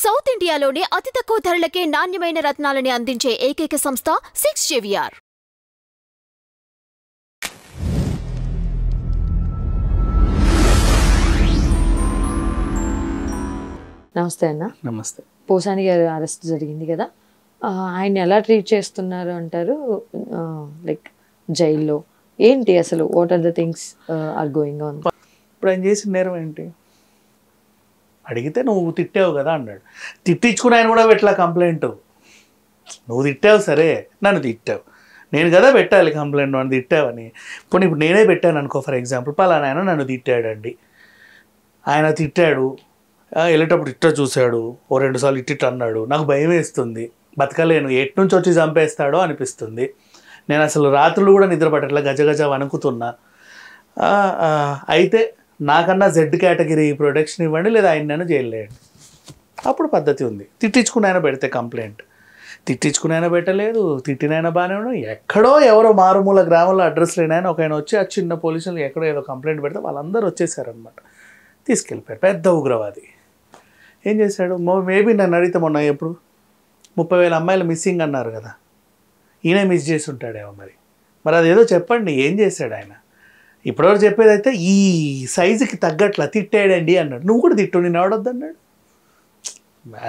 South ఇండియాలోనే అతి తక్కువ ధరలకే నాణ్యమైన రత్నాలని అందించే ఏకైక సంస్థ 6 JVR. నమస్తే అన్న. నమస్తే. పోసాని గారు అరెస్ట్ జరిగింది కదా, ఆయన ఎలా ట్రీట్ చేస్తున్నారు అంటారు? లైక్ జైల్లో ఏంటి అసలు, what are the things are going on? ఇప్పుడు ఆయన చేసిన నేరం ఏంటి? అడిగితే నువ్వు తిట్టావు కదా అన్నాడు. తిట్టించుకుని ఆయన కూడా పెట్టలా కంప్లైంట్. నువ్వు తిట్టావు, సరే నన్ను తిట్టావు, నేను కదా పెట్టాలి కంప్లైంట్, నన్ను తిట్టావని. ఇప్పుడు నేనే పెట్టాను అనుకో, ఫర్ ఎగ్జాంపుల్, పలానా ఆయన నన్ను తిట్టాడండి, ఆయన తిట్టాడు, వెళ్ళేటప్పుడు ఇట్ట చూశాడు, ఓ 2 సార్లు ఇట్టిట్టు అన్నాడు, నాకు భయం వేస్తుంది, బతకలేను, ఎటు నుంచి వచ్చి చంపేస్తాడో అనిపిస్తుంది, నేను అసలు రాత్రులు కూడా నిద్ర పట్టట్లా, గజగజ వణుకుతున్నా, అయితే నాకన్నా Z కేటగిరీ ప్రొటెక్షన్ ఇవ్వండి, లేదా ఆయన నన్ను జైలు వేయండి. అప్పుడు పద్ధతి ఉంది. తిట్టించుకునైనా పెడితే కంప్లైంట్, తిట్టించుకునైనా పెట్టలేదు, తిట్టినైనా బాగానే ఉన్నాడు. ఎక్కడో ఎవరో మారుమూల గ్రామంలో అడ్రస్ లేనైనా ఒక ఆయన వచ్చి ఆ చిన్న పోలీసులు ఎక్కడో ఏదో కంప్లైంట్ పెడితే వాళ్ళందరూ వచ్చేసారనమాట, తీసుకెళ్ళిపోయారు. పెద్ద ఉగ్రవాది ఏం చేశాడు? మేబీ నన్ను అడిగితే మొన్న ఎప్పుడు 30,000 అమ్మాయిలు మిస్సింగ్ అన్నారు కదా, ఈయన మిస్ చేసి ఉంటాడేమో. మరి అదేదో చెప్పండి, ఏం చేశాడు ఆయన? ఇప్పటివరకు చెప్పేది అయితే ఈ సైజుకి తగ్గట్లా తిట్టాడండి అన్నాడు. నువ్వు కూడా తిట్టు, నేను ఎవడొద్దు అన్నాడు?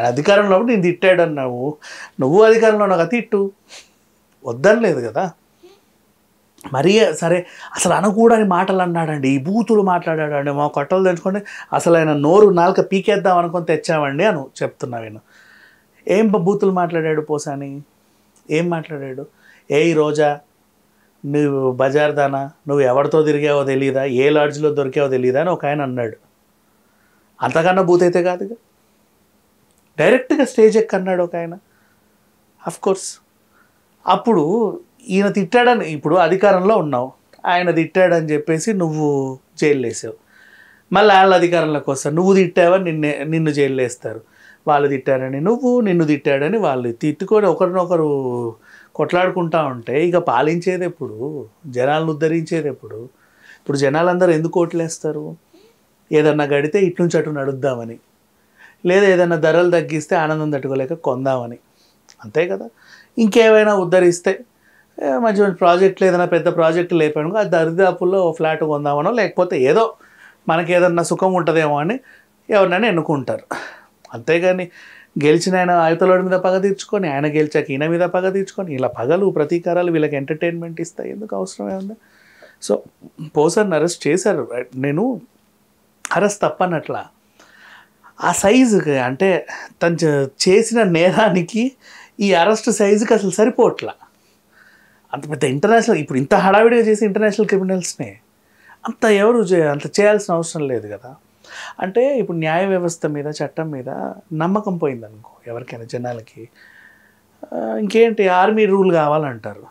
అధికారంలో నేను తిట్టాడు అన్నావు, నువ్వు అధికారంలో ఉన్నావు, తిట్టు, వద్దనలేదు కదా. మరీ సరే అసలు అనకూడని మాటలు అన్నాడండి, ఈ బూతులు మాట్లాడాడండి, మా కట్టలు తెచ్చుకొని అసలు ఆయన నోరు నాలుక పీకేద్దాం అనుకొని తెచ్చామండి అను చెప్తున్నా నేను. ఏం బూతులు మాట్లాడాడు పోసాని? ఏం మాట్లాడాడు? ఈ రోజా నువ్వు బజార్ దానా, నువ్వు ఎవరితో తిరిగావో తెలీదా, ఏ లాడ్జ్లో దొరికావో తెలీదా అని ఒక ఆయన అన్నాడు. అంతకన్నా బూత్ అయితే కాదుగా, డైరెక్ట్గా స్టేజ్ ఎక్కన్నాడు ఒక ఆయన. అఫ్కోర్స్ అప్పుడు ఈయన తిట్టాడని, ఇప్పుడు అధికారంలో ఉన్నావు, ఆయన తిట్టాడని చెప్పేసి నువ్వు జైలు వేసావు, మళ్ళీ వాళ్ళ అధికారంలోకి వస్తారు, నువ్వు తిట్టావని నిన్ను జైలు వేస్తారు. వాళ్ళు తిట్టారని నువ్వు, నిన్ను తిట్టాడని వాళ్ళు, తిట్టుకొని ఒకరినొకరు కొట్లాడుకుంటా ఉంటే ఇక పాలించేది ఎప్పుడు, జనాలను ఉద్ధరించేది ఎప్పుడు? ఇప్పుడు జనాలందరూ ఎందుకు ఓట్లేస్తారు? ఏదన్నా గడితే ఇటు నుంచి అటు నడుద్దామని, లేదా ఏదైనా ధరలు తగ్గిస్తే ఆనందం తట్టుకోలేక కొందామని, అంతే కదా. ఇంకేమైనా ఉద్ధరిస్తే మంచి మంచి ప్రాజెక్టులు, ఏదైనా పెద్ద ప్రాజెక్టు లేపాను ఆ దరిదాపుల్లో ఫ్లాట్ కొందామనో, లేకపోతే ఏదో మనకి ఏదన్నా సుఖం ఉంటుందేమో అని ఎవరినైనా ఎన్నుకుంటారు. అంతేగాని గెలిచిన ఆయన అవతలోడి మీద పగ తీర్చుకొని, ఆయన గెలిచాక ఈయన మీద పగ తీర్చుకొని, ఇలా పగలు ప్రతీకారాలు వీళ్ళకి ఎంటర్టైన్మెంట్ ఇస్తాయి, ఎందుకు అవసరమే ఉంది? సో పోసాన్ని అరెస్ట్ చేశారు. నేను అరెస్ట్ తప్పనట్లా, ఆ సైజుకి అంటే తను చేసిన నేరానికి ఈ అరెస్ట్ సైజుకి అసలు సరిపోవట్లా. అంత పెద్ద ఇంటర్నేషనల్, ఇప్పుడు ఇంత హడావిడిగా చేసి ఇంటర్నేషనల్ క్రిమినల్స్నే అంత ఎవరు అంత చేయాల్సిన అవసరం లేదు కదా. అంటే ఇప్పుడు న్యాయ వ్యవస్థ మీద, చట్టం మీద నమ్మకం పోయిందనుకో ఎవరికైనా జనాలకి, ఇంకేంటి ఆర్మీ రూల్ కావాలంటారు,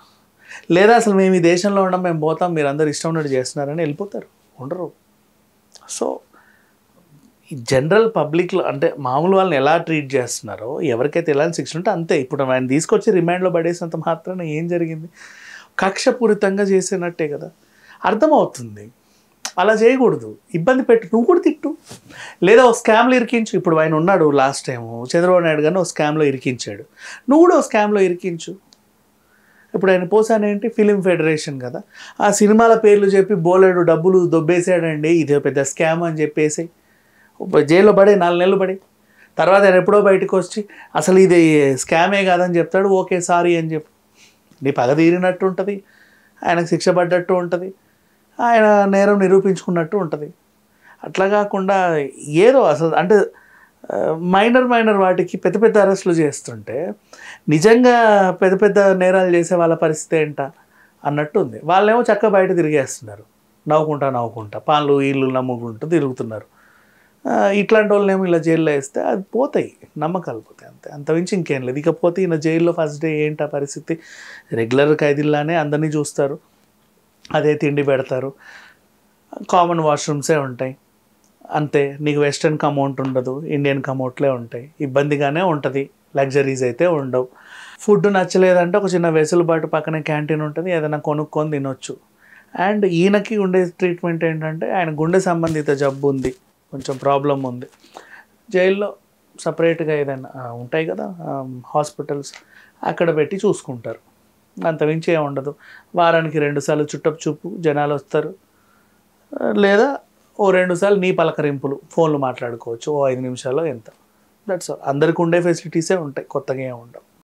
లేదా అసలు మేము ఈ దేశంలో ఉన్నాం, మేము పోతాం, మీరు అందరు ఇష్టం ఉన్నట్టు చేస్తున్నారని వెళ్ళిపోతారు, ఉండరు. సో ఈ జనరల్ పబ్లిక్లో అంటే మామూలు వాళ్ళని ఎలా ట్రీట్ చేస్తున్నారో, ఎవరికైతే ఎలాంటి శిక్ష ఉంటే అంతే. ఇప్పుడు ఆయన తీసుకొచ్చి రిమాండ్లో పడేసినంత మాత్రాన ఏం జరిగింది? కక్షపూరితంగా చేసినట్టే కదా, అర్థమవుతుంది. అలా చేయకూడదు, ఇబ్బంది పెట్టు, నువ్వు కూడా తిట్టు, లేదా ఒక స్కామ్లో ఇరికించు. ఇప్పుడు ఆయన ఉన్నాడు, లాస్ట్ టైము చంద్రబాబు నాయుడు గారిని ఒక స్కామ్లో ఇరికించాడు, నువ్వు కూడా ఒక స్కామ్లో ఇరికించు. ఇప్పుడు ఆయన పోసాను ఏంటి, ఫిలిం ఫెడరేషన్ కదా, ఆ సినిమాల పేర్లు చెప్పి బోలెడు డబ్బులు దొబ్బేసాడండి, ఇది పెద్ద స్కామ్ అని చెప్పేసి జైల్లో పడే 4 నెలలు పడి, తర్వాత ఆయన ఎప్పుడో బయటకు వచ్చి అసలు ఇది స్కామే కాదని చెప్తాడు, ఓకే సారీ అని చెప్పు, నీ పగ తీరినట్టు ఉంటుంది, ఆయనకు శిక్ష పడ్డట్టు ఉంటుంది, ఆయన నేరం నిరూపించుకున్నట్టు ఉంటుంది. అట్లా కాకుండా ఏదో అసలు అంటే మైనర్ వాటికి పెద్ద పెద్ద అరెస్టులు చేస్తుంటే నిజంగా పెద్ద పెద్ద నేరాలు చేసే వాళ్ళ పరిస్థితి ఏంటా అన్నట్టు ఉంది. వాళ్ళేమో చక్కగా బయట తిరిగేస్తున్నారు, నవ్వుకుంటా పాన్లు ఇల్లు నమ్ముకుంటూ తిరుగుతున్నారు. ఇట్లాంటి వాళ్ళేమో ఇలా జైల్లో వేస్తే అది పోతాయి, నమ్మకాలు పోతాయి, అంతే, అంతమించి ఇంకేం లేదు. ఇకపోతే ఈయన జైల్లో ఫస్ట్ డే ఏంటి ఆ పరిస్థితి, రెగ్యులర్ ఖైదీల్లానే అందరినీ చూస్తారు, అదే తిండి పెడతారు, కామన్ వాష్రూమ్సే ఉంటాయి, అంతే. నీకు వెస్టర్న్ కమౌంట్ ఉండదు, ఇండియన్ కమౌంట్లే ఉంటాయి, ఇబ్బందిగానే ఉంటుంది, లగ్జరీస్ అయితే ఉండవు. ఫుడ్ నచ్చలేదంటే ఒక చిన్న వెసులుబాటు పక్కనే క్యాంటీన్ ఉంటుంది, ఏదైనా కొనుక్కొని తినొచ్చు. అండ్ ఈయనకి ఉండే ట్రీట్మెంట్ ఏంటంటే ఆయన గుండె సంబంధిత జబ్బు ఉంది, కొంచెం ప్రాబ్లం ఉంది, జైల్లో సపరేట్గా ఏదైనా ఉంటాయి కదా హాస్పిటల్స్, అక్కడ పెట్టి చూసుకుంటారు. అంతమించి ఏమి ఉండదు. వారానికి 2 సార్లు చుట్టపు చూపు జనాలు వస్తారు, లేదా ఓ 2 సార్లు నీ పలకరింపులు, ఫోన్లు మాట్లాడుకోవచ్చు ఓ 5 నిమిషాల్లో ఎంత. That's all. అందరికి ఉండే ఫెసిలిటీసే ఉంటాయి, కొత్తగా ఏమి ఉండవు.